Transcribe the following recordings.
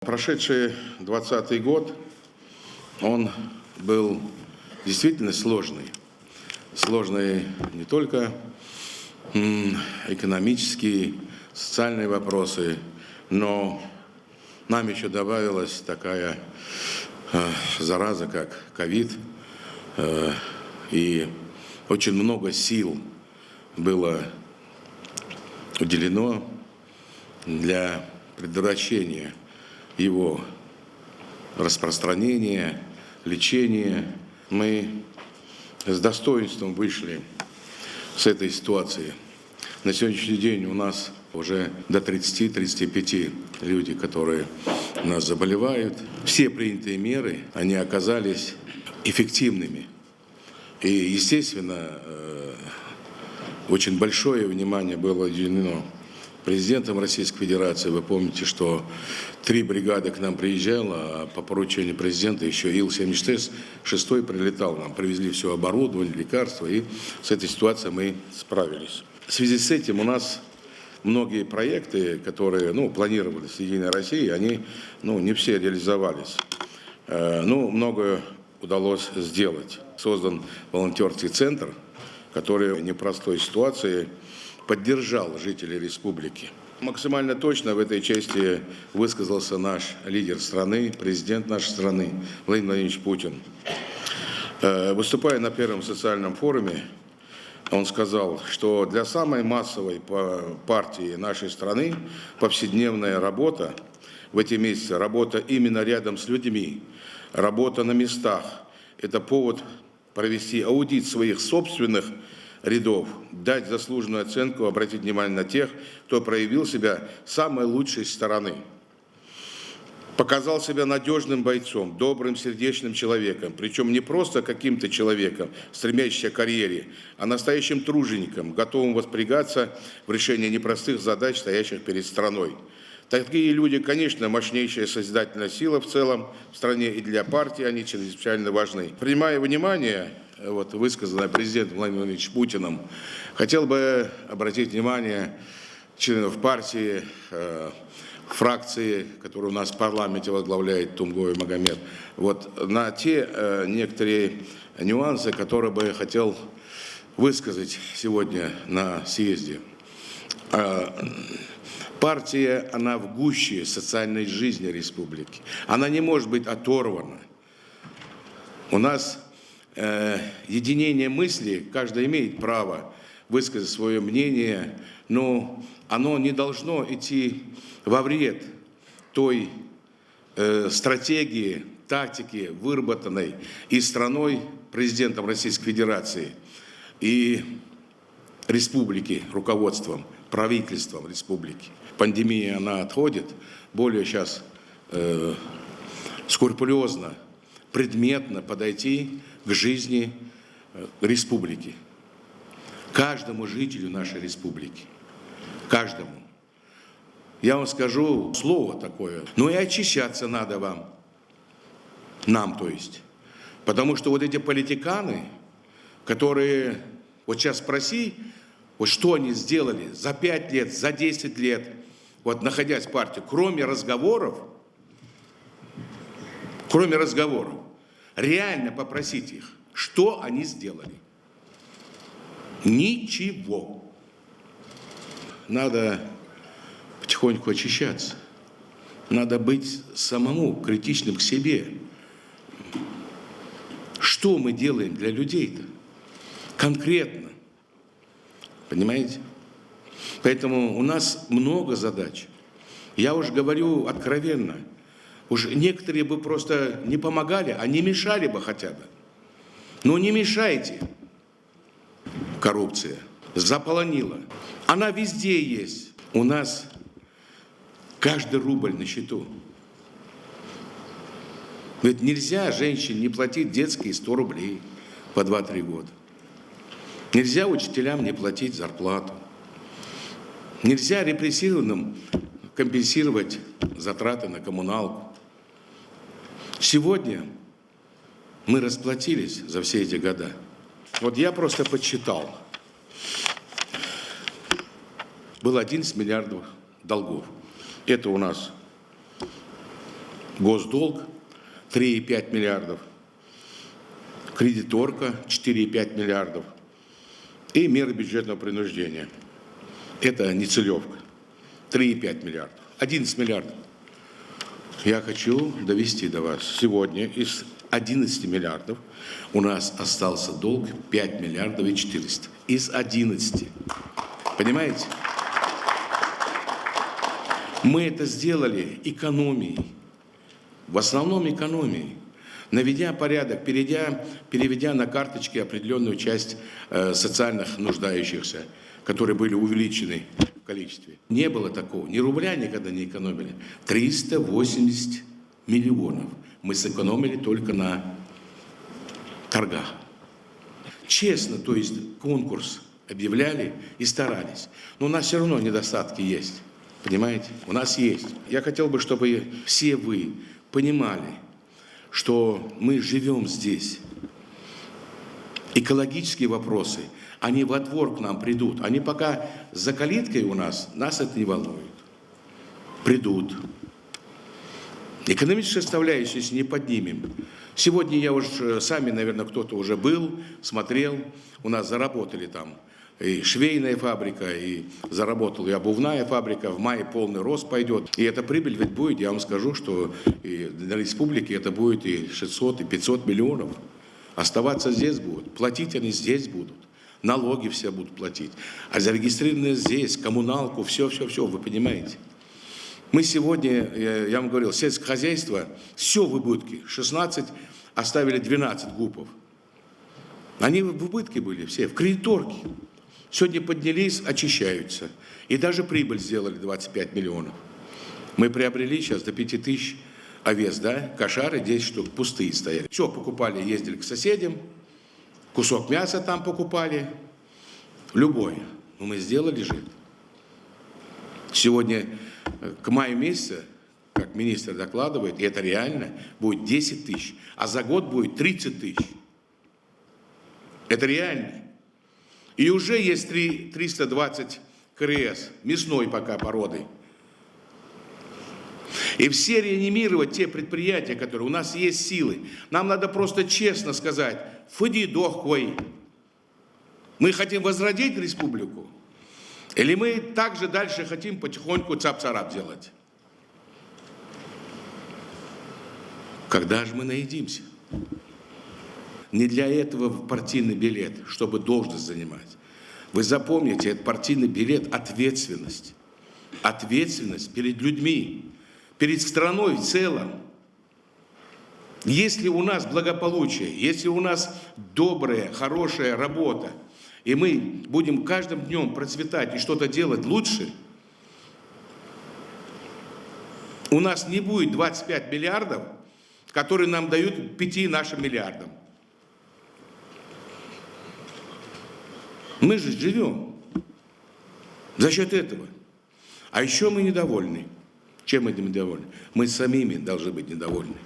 Прошедший 2020 год, он был действительно сложный. Сложный не только экономические, социальные вопросы, но нам еще добавилась такая зараза, как ковид, и очень много сил было уделено для предотвращения его распространения, лечения. Мы с достоинством вышли с этой ситуации. На сегодняшний день у нас уже до 30-35 людей, которые у нас заболевают. Все принятые меры, они оказались эффективными. И, естественно, очень большое внимание было уделено президентом Российской Федерации. Вы помните, что 3 бригады к нам приезжало, а по поручению президента еще Ил-76 прилетал. Нам привезли все оборудование, лекарства, и с этой ситуацией мы справились. В связи с этим у нас многие проекты, которые планировались в «Единой России», они не все реализовались. Многое удалось сделать. Создан волонтерский центр, который в непростой ситуации поддержал жителей республики. Максимально точно в этой части высказался наш лидер страны, президент нашей страны Владимир Владимирович Путин. Выступая на первом социальном форуме, он сказал, что для самой массовой партии нашей страны повседневная работа в эти месяцы, работа именно рядом с людьми, работа на местах – это повод провести аудит своих собственных рядов, дать заслуженную оценку, обратить внимание на тех, кто проявил себя с самой лучшей стороны. Показал себя надежным бойцом, добрым, сердечным человеком, причем не просто каким-то человеком, стремящимся к карьере, а настоящим тружеником, готовым воспрягаться в решении непростых задач, стоящих перед страной. Такие люди, конечно, мощнейшая созидательная сила в целом в стране, и для партии они чрезвычайно важны. Принимая во внимание высказанное президентом Владимиром Владимировичем Путиным, хотел бы обратить внимание членов партии, фракции, которую у нас в парламенте возглавляет Тумгоев Магомед, на те некоторые нюансы, которые бы я хотел высказать сегодня на съезде. Партия, она в гуще социальной жизни республики. Она не может быть оторвана. У нас единение мысли, каждый имеет право высказать свое мнение, но оно не должно идти во вред той стратегии, тактики, выработанной и страной, президентом Российской Федерации, и республики, руководством, правительством республики. Пандемия, она отходит, более сейчас скрупулезно, предметно подойти к жизни республики. Каждому жителю нашей республики. Каждому. Я вам скажу слово такое. И очищаться надо вам. Нам, то есть. Потому что эти политиканы, которые, сейчас спроси, что они сделали за 5 лет, за 10 лет, находясь в партии, кроме разговоров, реально попросить их, что они сделали. Ничего. Надо потихоньку очищаться. Надо быть самому критичным к себе. Что мы делаем для людей-то? Конкретно. Понимаете? Поэтому у нас много задач. Я уж говорю откровенно. Уж некоторые бы просто не помогали, а не мешали бы хотя бы. Но не мешайте. Коррупция заполонила. Она везде есть. У нас каждый рубль на счету. Ведь нельзя женщине не платить детские 100 рублей по 2-3 года. Нельзя учителям не платить зарплату. Нельзя репрессированным компенсировать затраты на коммуналку. Сегодня мы расплатились за все эти года. Я просто подсчитал. Было 11 миллиардов долгов. Это у нас Госдолг 3,5 миллиардов. Кредиторка 4,5 миллиардов. И меры бюджетного принуждения. Это не целевка. 3,5 миллиардов. 11 миллиардов. Я хочу довести до вас. Сегодня из 11 миллиардов у нас остался долг 5 миллиардов и 400. Из 11. Понимаете? Мы это сделали экономией. В основном экономией. Наведя порядок, переведя на карточки определенную часть социальных нуждающихся, которые были увеличены в количестве. Не было такого. Ни рубля никогда не экономили. 380 миллионов мы сэкономили только на торгах. Честно, то есть конкурс объявляли и старались. Но у нас все равно недостатки есть. Понимаете? У нас есть. Я хотел бы, чтобы все вы понимали, что мы живем здесь. Экологические вопросы, они во двор к нам придут. Они пока за калиткой у нас это не волнует. Придут. Экономическую составляющую, если не поднимем. Сегодня я уже, сами, наверное, кто-то уже был, смотрел. У нас заработали там и швейная фабрика, и заработала и обувная фабрика. В мае полный рост пойдет. И эта прибыль ведь будет, я вам скажу, что и для республики это будет и 600, и 500 миллионов. Оставаться здесь будут. Платить они здесь будут. Налоги все будут платить. А зарегистрированные здесь, коммуналку, все, вы понимаете. Мы сегодня, я вам говорил, сельское хозяйство, все в убытке. 16, оставили 12 ГУПов. Они в убытке были все, в кредиторке. Сегодня поднялись, очищаются. И даже прибыль сделали 25 миллионов. Мы приобрели сейчас до 5000 овец, да, кошары 10 штук, пустые стояли. Все покупали, ездили к соседям, кусок мяса там покупали, любое. Но мы сделали же это. Сегодня к маю месяца, как министр докладывает, и это реально, будет 10 тысяч, а за год будет 30 тысяч. Это реально. И уже есть 320 КРС, мясной пока породы. И все реанимировать те предприятия, которые у нас есть силы. Нам надо просто честно сказать, фыди дохвой. Мы хотим возродить республику? Или мы также дальше хотим потихоньку цап-царап делать? Когда же мы наедимся? Не для этого партийный билет, чтобы должность занимать. Вы запомните, это партийный билет – ответственность. Ответственность перед людьми, перед страной в целом. Если у нас благополучие, если у нас добрая, хорошая работа, и мы будем каждым днем процветать и что-то делать лучше, у нас не будет 25 миллиардов, которые нам дают 5 нашим миллиардам. Мы же живем за счет этого. А еще мы недовольны. Чем мы недовольны? Мы самими должны быть недовольны.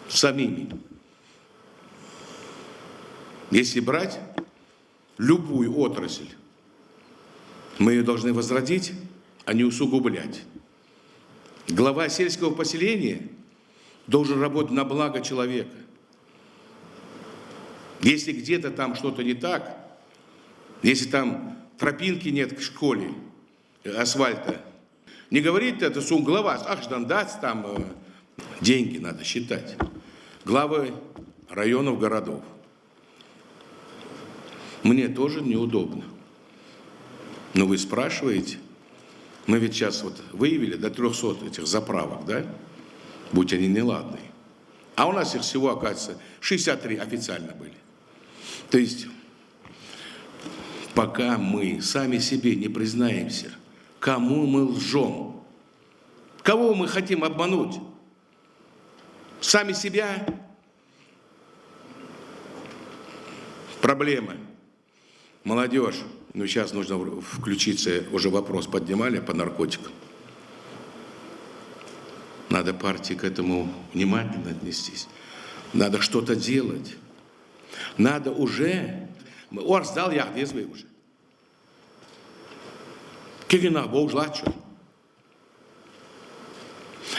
Самими. Если брать любую отрасль, мы ее должны возродить, а не усугублять. Глава сельского поселения должен работать на благо человека. Если где-то там что-то не так, если там тропинки нет к школе, асфальта, не говорит это глава, Ашдандац, там деньги надо считать. Главы районов, городов. Мне тоже неудобно. Но вы спрашиваете, мы ведь сейчас вот выявили до 300 этих заправок, да? Будь они неладные. А у нас их всего, оказывается, 63 официально были. То есть, пока мы сами себе не признаемся, кому мы лжем, кого мы хотим обмануть, сами себя, проблемы. Молодежь, ну сейчас нужно включиться, уже вопрос поднимали по наркотикам. Надо партии к этому внимательно отнестись. Надо что-то делать. Надо уже... Орс дал я ответствую уже. Кигина Бог жлачу.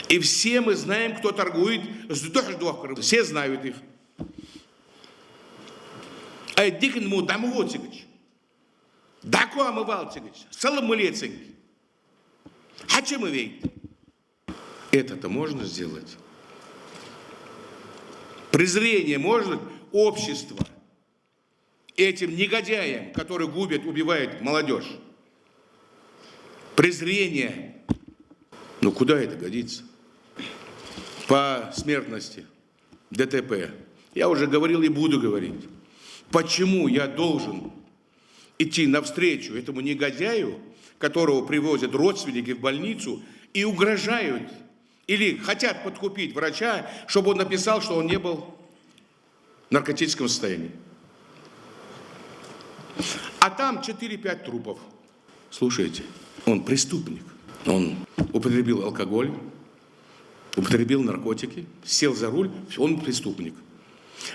И все мы знаем, кто торгует с Дохдохкаром. Все знают их. А дикин му дамугоцигич. Даку амывалцигич. Саламулецинг. Хачем вейт. Это-то можно сделать? Презрение может общество этим негодяям, которые губят, убивают молодежь. Презрение. Ну куда это годится? По смертности, ДТП. Я уже говорил и буду говорить. Почему я должен идти навстречу этому негодяю, которого привозят родственники в больницу и угрожают или хотят подкупить врача, чтобы он написал, что он не был в наркотическом состоянии. А там 4-5 трупов. Слушайте, он преступник. Он употребил алкоголь, употребил наркотики, сел за руль, он преступник.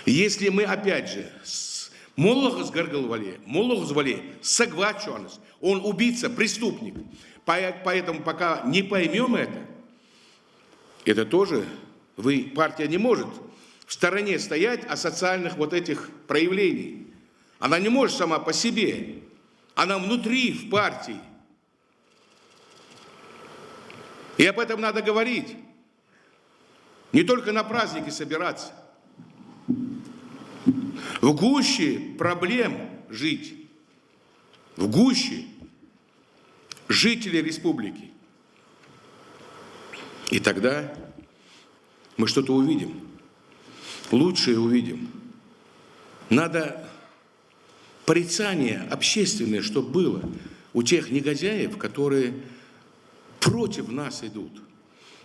Если мы опять же Моллахас Гаргалвале, Сагвачуанас, он убийца, преступник. Поэтому пока не поймем это тоже, партия не может в стороне стоять от социальных вот этих проявлений. Она не может сама по себе. Она внутри в партии. И об этом надо говорить. Не только на праздники собираться. В гуще проблем жить. В гуще жителей республики. И тогда мы что-то увидим. Лучшее увидим. Надо порицание общественное, чтобы было у тех негодяев, которые против нас идут.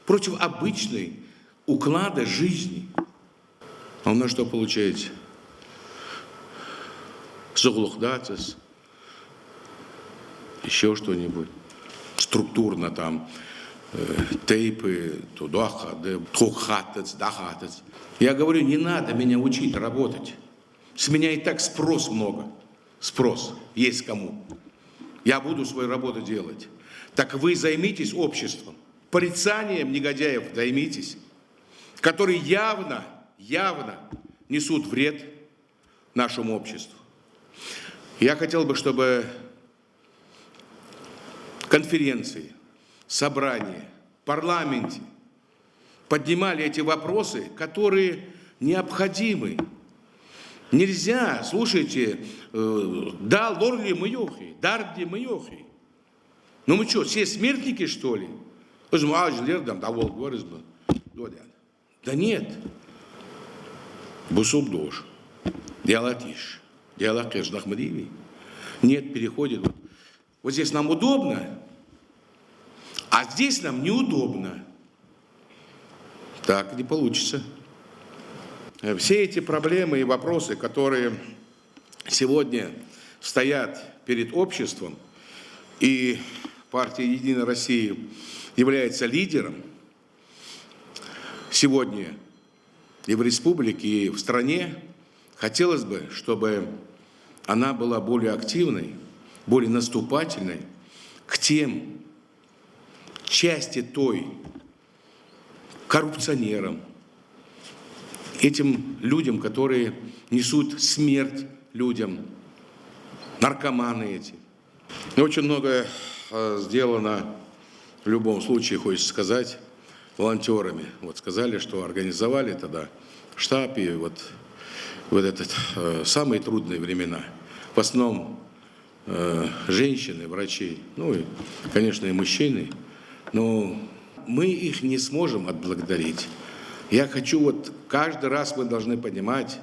Против обычной уклада жизни. А у нас что получается? Заглухдатес, еще что-нибудь. Структурно там тейпы, тухатец, дахатец. Я говорю, не надо меня учить работать. С меня и так спрос много. Спрос есть кому. Я буду свою работу делать. Так вы займитесь обществом. Порицанием негодяев займитесь, которые явно несут вред нашему обществу. Я хотел бы, чтобы конференции, собрания, парламенте поднимали эти вопросы, которые необходимы. Нельзя, слушайте, да, лорли мыёхи, дарди мыёхи. Ну мы что, все смертники, что ли? Да нет. Бусуб дож, диалатиш, диалакеш дахмадиви. Нет, переходит. Вот здесь нам удобно, а здесь нам неудобно. Так не получится. Все эти проблемы и вопросы, которые сегодня стоят перед обществом, и партия «Единая Россия» является лидером сегодня и в республике, и в стране, хотелось бы, чтобы она была более активной, более наступательной к тем части той коррупционерам, этим людям, которые несут смерть людям, наркоманы эти. И очень многое сделано, в любом случае, хочется сказать, волонтерами. Вот сказали, что организовали тогда штаб, и вот этот самые трудные времена. В основном женщины, врачи, ну и, конечно, и мужчины, но мы их не сможем отблагодарить. Я хочу, вот каждый раз мы должны понимать,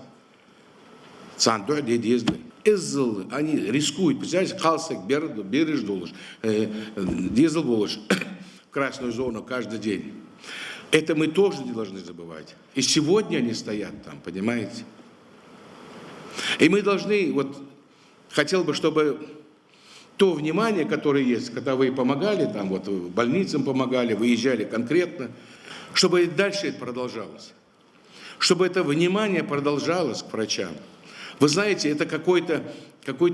они рискуют, представляете, Халсек, Береж Дулыш, Дизель Булыш, красную зону каждый день. Это мы тоже не должны забывать. И сегодня они стоят там, понимаете? И мы должны, вот, хотел бы, чтобы то внимание, которое есть, когда вы помогали, там, вот, больницам помогали, выезжали конкретно, чтобы и дальше это продолжалось. Чтобы это внимание продолжалось к врачам. Вы знаете, это какой-то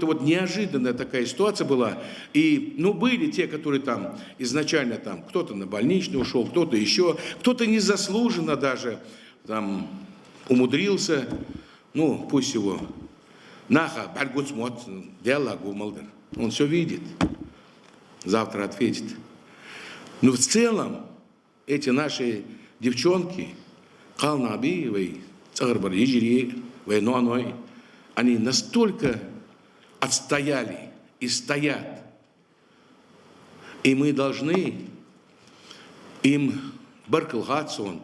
вот неожиданная такая ситуация была. И, были те, которые там изначально там, кто-то на больничный ушел, кто-то еще, кто-то незаслуженно даже там умудрился, пусть его, наха, бальгуцмот, дело гумалдер. Он все видит, завтра ответит. Но в целом эти наши девчонки, Калнабиевой, Цагарбар, Ежири, Вайноной, они настолько отстояли и стоят. И мы должны им баркалгацон,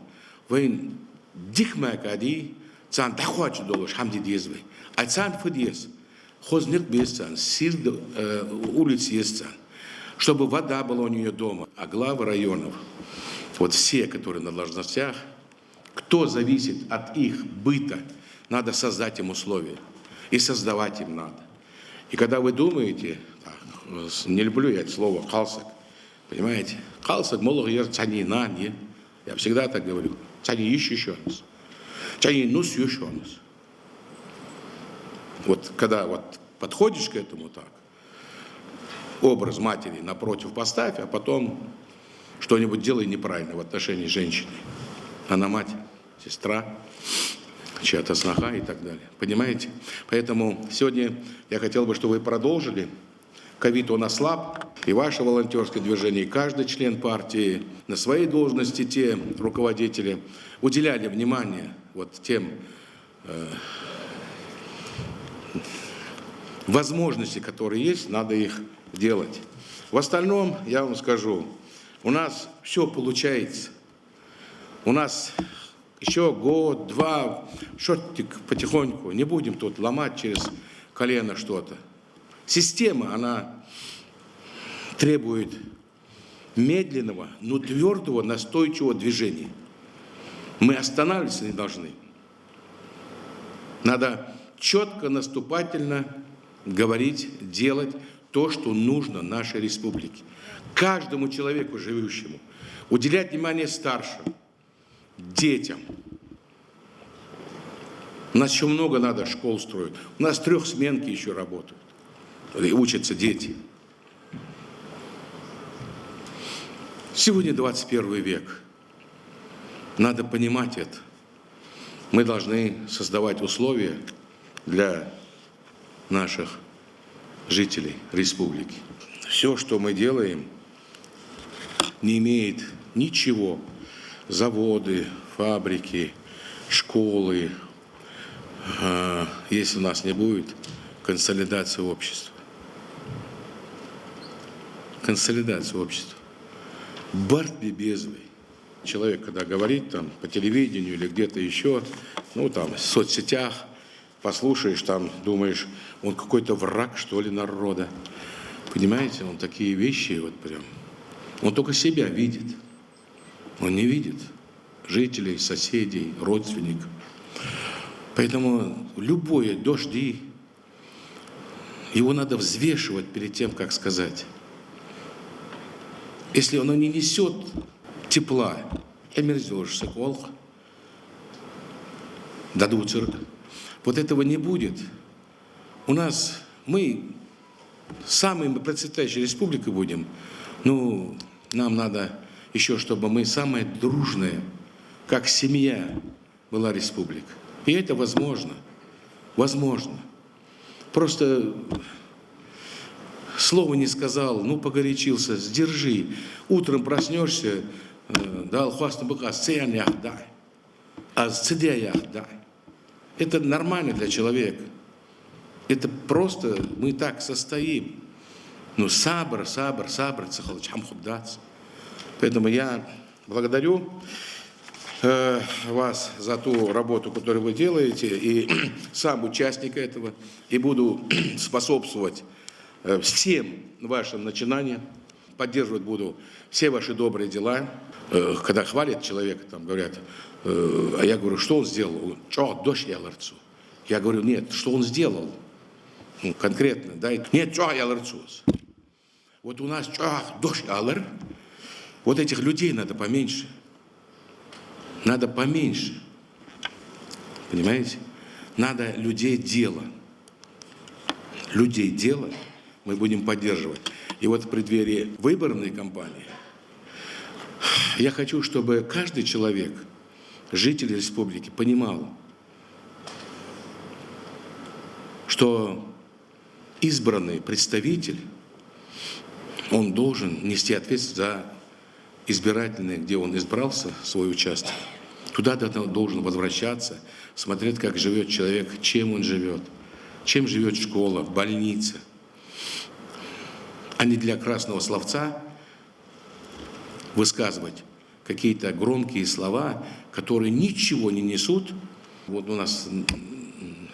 вайн дихмакади, цан дахуач долуш хамди диезвей, а цан фудиес, хозник бесцан, сир улиц естцан, чтобы вода была у нее дома, а главы районов, вот все, которые на должностях, кто зависит от их быта, надо создать им условия. И создавать им надо. И когда вы думаете, не люблю я это слово «халсак», понимаете? «Халсак» молох ер цанина, не? Я всегда так говорю. Цани еще нас. Цани нус еще нас. Вот когда вот подходишь к этому так, образ матери напротив поставь, а потом что-нибудь делай неправильно в отношении женщины. Она мать, сестра, чья-то сноха и так далее. Понимаете? Поэтому сегодня я хотел бы, чтобы вы продолжили. Ковид он ослаб, и ваше волонтерское движение, и каждый член партии на своей должности, те руководители, уделяли внимание вот тем возможностям, которые есть, надо их делать. В остальном, я вам скажу, у нас все получается. У нас еще год, два, шортик потихоньку, не будем тут ломать через колено что-то. Система, она требует медленного, но твердого, настойчивого движения. Мы останавливаться не должны. Надо четко, наступательно говорить, делать то, что нужно нашей республике. Каждому человеку, живущему, уделять внимание старшим, детям. У нас еще много надо школ строить. У нас трехсменки еще работают. И учатся дети. Сегодня 21 век. Надо понимать это. Мы должны создавать условия для наших жителей республики. Все, что мы делаем, не имеет ничего. Заводы, фабрики, школы, если у нас не будет консолидации общества. Консолидация общества. Барт безвый. Человек, когда говорит там по телевидению или где-то еще, там в соцсетях, послушаешь, там думаешь, он какой-то враг, что ли, народа. Понимаете, он такие вещи вот прям. Он только себя видит. Он не видит жителей, соседей, родственников. Поэтому любое дожди, его надо взвешивать перед тем, как сказать. Если оно не несет тепла, вот этого не будет. У нас мы самой процветающей республикой будем, нам надо еще, чтобы мы самая дружная, как семья, была республика. И это возможно. Возможно. Просто слова не сказал, погорячился, сдержи. Утром проснешься, это нормально для человека. Это просто мы так состоим. Сабр, поэтому я благодарю вас за ту работу, которую вы делаете, и сам участник этого, и буду способствовать всем вашим начинаниям, поддерживать буду все ваши добрые дела. Когда хвалят человека, там говорят, а я говорю, что он сделал? Дождь яларцу. Я говорю, нет, что он сделал? Конкретно, да? Нет, яларцус. Вот у нас дождь ялар. Вот этих людей надо поменьше. Надо поменьше. Понимаете? Надо людей дела. Людей дела мы будем поддерживать. И вот в преддверии выборной кампании я хочу, чтобы каждый человек, житель республики, понимал, что избранный представитель, он должен нести ответственность за избирательные, где он избрался, свой участок. Туда должен возвращаться, смотреть, как живет человек, чем он живет, чем живет школа, больница. А не для красного словца высказывать какие-то громкие слова, которые ничего не несут. Вот у нас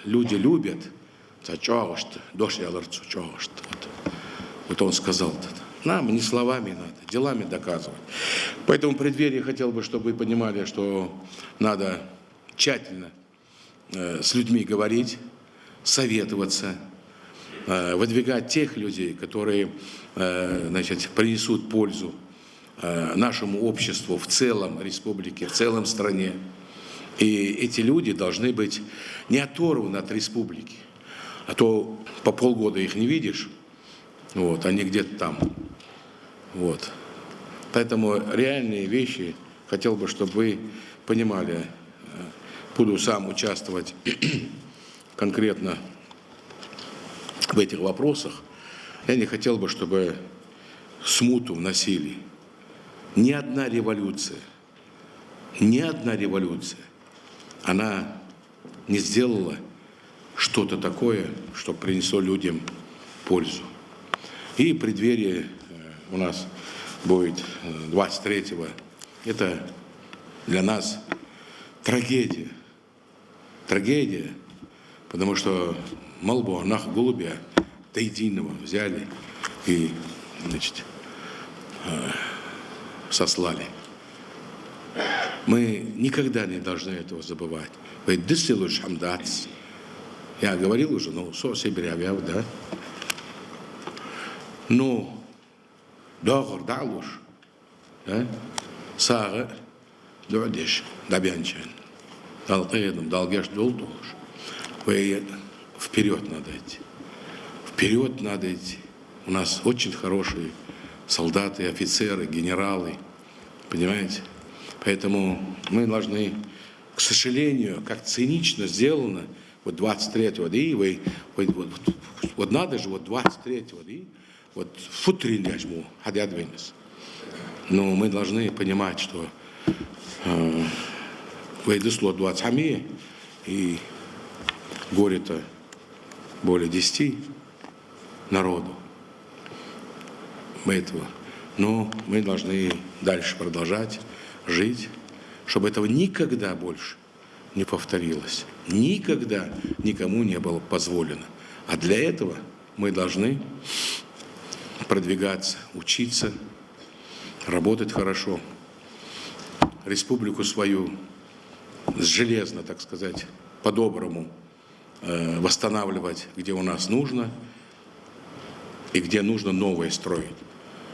люди любят. Вот он сказал, нам не словами надо, делами доказывать. Поэтому в преддверии хотел бы, чтобы вы понимали, что надо тщательно с людьми говорить, советоваться, выдвигать тех людей, которые, принесут пользу нашему обществу в целом республике, в целом стране. И эти люди должны быть не оторваны от республики, а то по полгода их не видишь, вот, они где-то там. Вот. Поэтому реальные вещи хотел бы, чтобы вы понимали. Буду сам участвовать конкретно в этих вопросах. Я не хотел бы, чтобы смуту вносили. Ни одна революция, она не сделала что-то такое, что принесло людям пользу. И в преддверии у нас будет 23-го. Это для нас трагедия. Трагедия, потому что молбу нах голубя до единого взяли и, сослали. Мы никогда не должны этого забывать. Я говорил уже, да? Но доғыр дағлуш, сағы дұдеш, дабянчан, далқедом, далгеш долдуш. Вперед надо идти. Вперед надо идти. У нас очень хорошие солдаты, офицеры, генералы. Понимаете? Поэтому мы должны, к сожалению, как цинично сделано, вот 23-го, вот надо же, вот 23-го, вот футрин яжму, хадядвенес. Но мы должны понимать, что выйдусло 20 хами, и горе-то более 10 народу. Этого. Но мы должны дальше продолжать жить, чтобы этого никогда больше не повторилось. Никогда никому не было позволено. А для этого мы должны продвигаться, учиться, работать хорошо, республику свою железно, так сказать, по-доброму восстанавливать, где у нас нужно, и где нужно новое строить.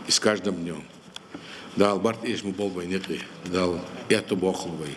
И с каждым днем. Дал Барт Ишму Болбай Неты, дал Эту Бохловой.